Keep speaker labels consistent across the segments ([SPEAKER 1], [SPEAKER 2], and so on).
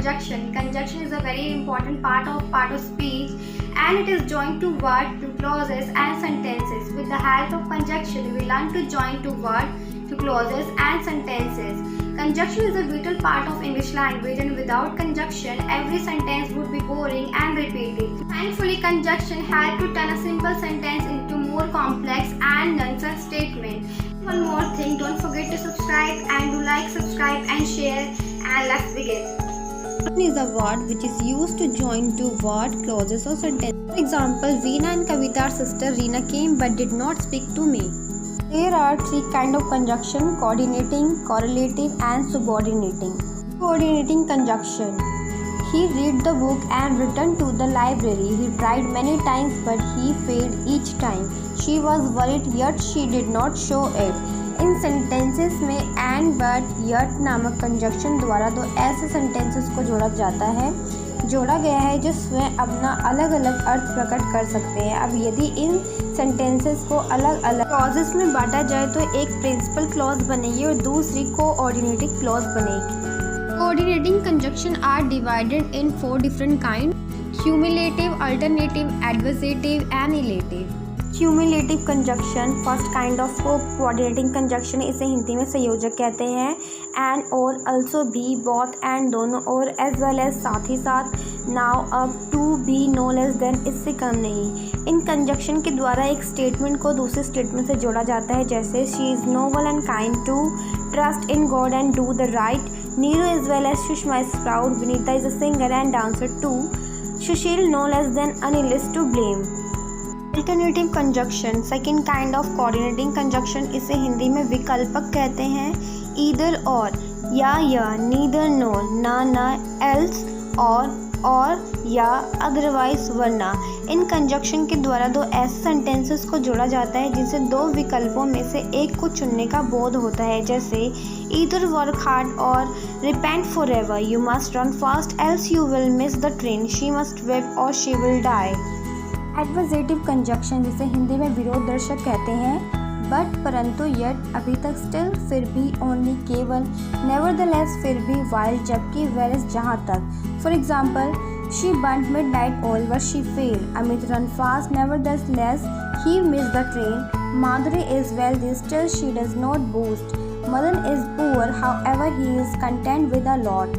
[SPEAKER 1] conjunction. Conjunction is a very important part of speech, and it is joined to word, to clauses and sentences. With the help of conjunction, we learn to join to word, to clauses and sentences. Conjunction is a vital part of English language, and without conjunction, every sentence would be boring and repetitive. Thankfully, conjunction helps to turn a simple sentence into more complex and nonsense statement. One more thing, don't forget to subscribe and do like, subscribe and share, and let's begin.
[SPEAKER 2] Conjunction is a word which is used to join two word, clauses or sentences. For example, Veena and Kavita's sister Reena came but did not speak to me. There are three kinds of conjunction: coordinating, correlative and subordinating. Coordinating conjunction. He read the book and returned to the library. He tried many times but he failed each time. She was worried yet she did not show it. In sentences में and but yet नामक conjunction द्वारा दो ऐसे sentences को जोड़ा गया है जो स्वयं अपना अलग अलग अर्थ प्रकट कर सकते हैं। अब यदि इन सेंटेंसेस को अलग अलग क्लॉजेस में बांटा जाए तो एक प्रिंसिपल क्लॉज बनेगी और दूसरी कोऑर्डिनेटिंग क्लॉज बनेगी। Coordinating conjunction are divided in 4 different kind: cumulative, alternative, adversative and illative. Cumulative conjunction first kind of coordinating conjunction, इसे हिंदी में संयोजक कहते हैं। एंड, और, अल्सो, भी, बोथ, एंड, दोनों, और, एज वेल एज, साथ ही साथ, नाउ, अब, to, be, no less than, इससे कम नहीं। इन कंजक्शन के द्वारा एक स्टेटमेंट को दूसरे स्टेटमेंट से जोड़ा जाता है, जैसे she is noble and kind too, trust in God and do the right, Neeru as well as Sushma is proud, Vinita is a singer and dancer too, Sushil no less than Anil is to blame. Alternative conjunction second kind of coordinating conjunction, इसे हिंदी में विकल्पक कहते हैं। Either और, या, neither नोर, ना, else, और या, अदरवाइज, वरना। इन कंजक्शन के द्वारा दो ऐसे सेंटेंसेस को जोड़ा जाता है जिनसे दो विकल्पों में से एक को चुनने का बोध होता है, जैसे ईदर वर्क हार्ड और repent forever, you must run fast else you will miss the train, she must weep और she will die. Adversative conjunction, जिसे हिंदी में विरोध दर्शक कहते हैं, बट, परंतु, यट, अभी तक, स्टिल, फिर भी, ओनली, केवल, नेवरदलेस, फिर भी, वाइल, जबकि, वेरस, जहाँ तक। For example, she burnt midnight oil but she failed, Amit run fast nevertheless he miss the train, Madhuri is wealthy still she does not boost, Madan is poor however he is content with a lot.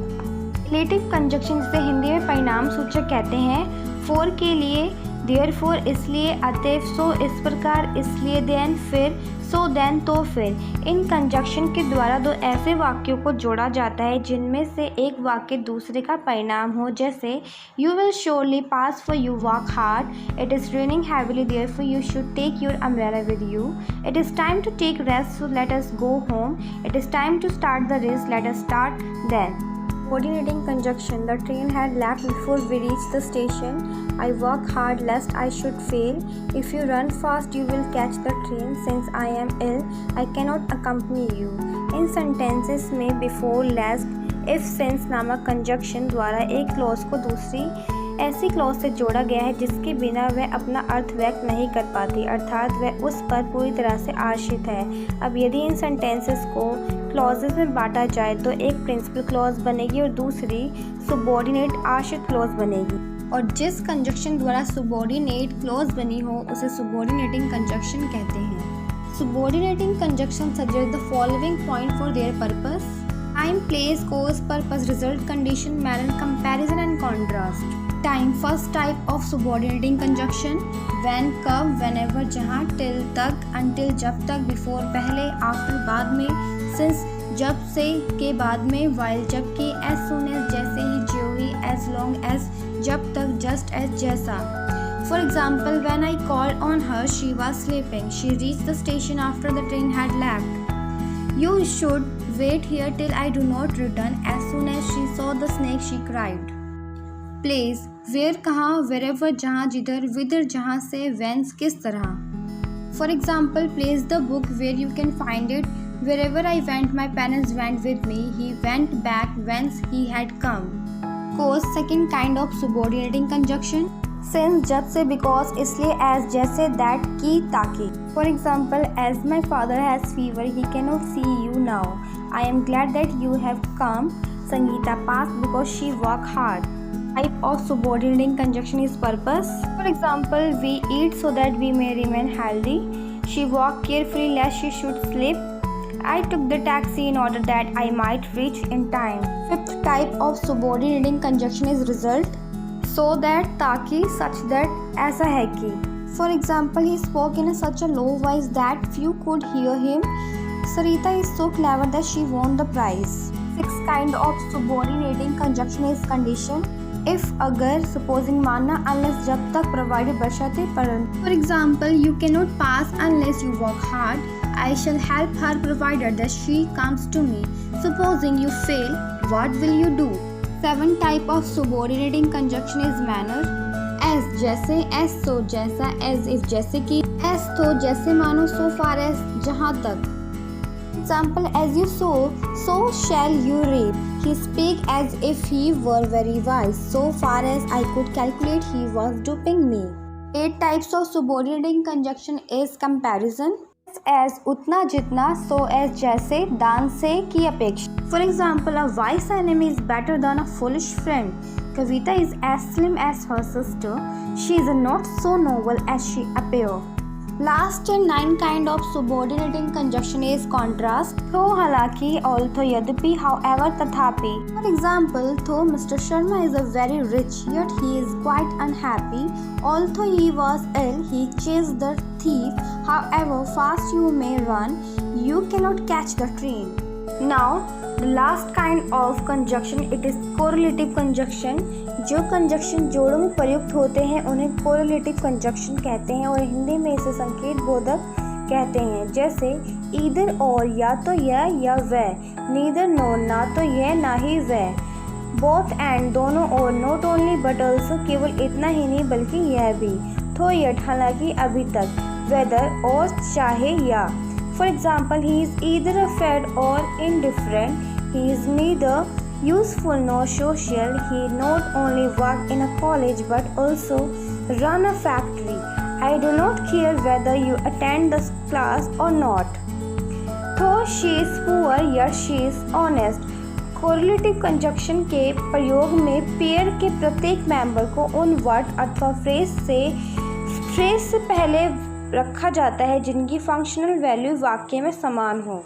[SPEAKER 2] Relative conjunction, जिसे हिंदी में परिणाम सूचक कहते हैं, for के लिए, therefore इसलिए, अतएव, सो इस प्रकार, इसलिए, देन फिर, सो देन तो फिर। इन कंजक्शन के द्वारा दो ऐसे वाक्यों को जोड़ा जाता है जिनमें से एक वाक्य दूसरे का परिणाम हो, जैसे you will surely pass for you work hard, it is raining heavily therefore you should take your umbrella with you, it is time to take rest so let us go home, it is time to start the race let us start then. Coordinating conjunction, the train had left before we reached the station, I work hard lest I should fail, if you run fast you will catch the train, since I am ill I cannot accompany you। In sentences में before, lest, if, since नामक conjunction द्वारा एक clause को दूसरी ऐसी clause से जोड़ा गया है जिसके बिना वह अपना अर्थ व्यक्त नहीं कर पाती, अर्थात वह उस पर पूरी तरह से आश्रित है। अब यदि इन सेंटेंसेस को क्लॉजेस में बांटा जाए तो एक प्रिंसिपल क्लॉज बनेगी और दूसरी सबऑर्डिनेट आश्रित क्लॉज बनेगी, और जिस कंजक्शन द्वारा सबऑर्डिनेट क्लॉज बनी हो उसे सबऑर्डिनेटिंग कंजक्शन कहते हैं। Subordinating conjunction suggest the following point for their purpose: time, place, cause, purpose, result, condition, manner, comparison and contrast. Time, first type of subordinating conjunction. When, कब, whenever, जहाँ, till, तक, until, जब तक, before, पहले, after, बाद में, since, जब से, के बाद में, वाइल, जबकि, एज सून एज, जैसे ही, जो ही, एज लॉन्ग एज, जब तक, जस्ट एज, जैसा। For example, when I called on her she was sleeping, she reached the station after the train had left, you should wait here till I do not return, as soon as she saw the snake she cried. Place, where, कहाँ, wherever, जहाँ, जिधर, whither, जहाँ से, whence, किस तरह। For example, place the book where you can find it, wherever I went my parents went with me, he went back whence he had come. Cause, second kind of subordinating conjunction. Since, जब से, because, इसलिए, as, जैसे, that, की, ताकि। For example, as my father has fever he can not see you now, I am glad that you have come, Sangeeta passed because she worked hard. Type of subordinating conjunction is purpose. For example, we eat so that we may remain healthy. She walked carefully lest she should slip. I took the taxi in order that I might reach in time. Fifth type of subordinating conjunction is result. So that, ताकि, such that, ऐसा है कि. For example, he spoke in such a low voice that few could hear him. Sarita is so clever that she won the prize. Sixth kind of subordinating conjunction is condition. If, अगर, supposing, मानना, unless, जब तक, provided, बशर्ते, परंतु. For example, you cannot pass unless you work hard. I shall help her provided that she comes to me. Supposing you fail, what will you do? Seventh type of subordinating conjunction is manner. As जैसे, as so जैसा, as if जैसे कि, as तो जैसे मानो, so far as जहाँ तक. Example, as you sow, so shall you reap. He speak as if he were very wise. So far as I could calculate, he was duping me. 8 types of subordinating conjunction is comparison. As उतना जितना, so as जैसे, दान से की अपेक्षा. For example, a wise enemy is better than a foolish friend. Kavita is as slim as her sister. She is not so noble as she appears. Last and 9 kind of subordinating conjunction is contrast. Though, हालांकि, although, यद्यपि, however, तथापि. For example, though Mr. Sharma is a very rich, yet he is quite unhappy. Although he was ill, he chased the thief. However fast you may run, you cannot catch the train. Now, the last kind of conjunction, it is correlative conjunction. जो conjunction जोड़ों में प्रयुक्त होते हैं उन्हें correlative conjunction कहते हैं और हिंदी में इसे संकेत बोधक कहते हैं. जैसे ईदर और, या तो यह या वह. नीदर नोर, ना तो यह ना ही वह. बोथ एंड, दोनों और. नॉट ओनली बट ऑल्सो, केवल इतना ही नहीं बल्कि यह भी. थो येट, हालांकि, अभी तक. वेदर, और, चाहे या. For example, he is either afraid और indifferent. He is neither useful nor social. He not only work in a college but also run a factory. I do not care whether you attend the class or not. Though she is poor, yet she is honest. Correlative conjunction के प्रयोग में pair के प्रत्येक member को उन word अथवा phrase से पहले रखा जाता है जिनकी फंक्शनल वैल्यू वाक्य में समान हो.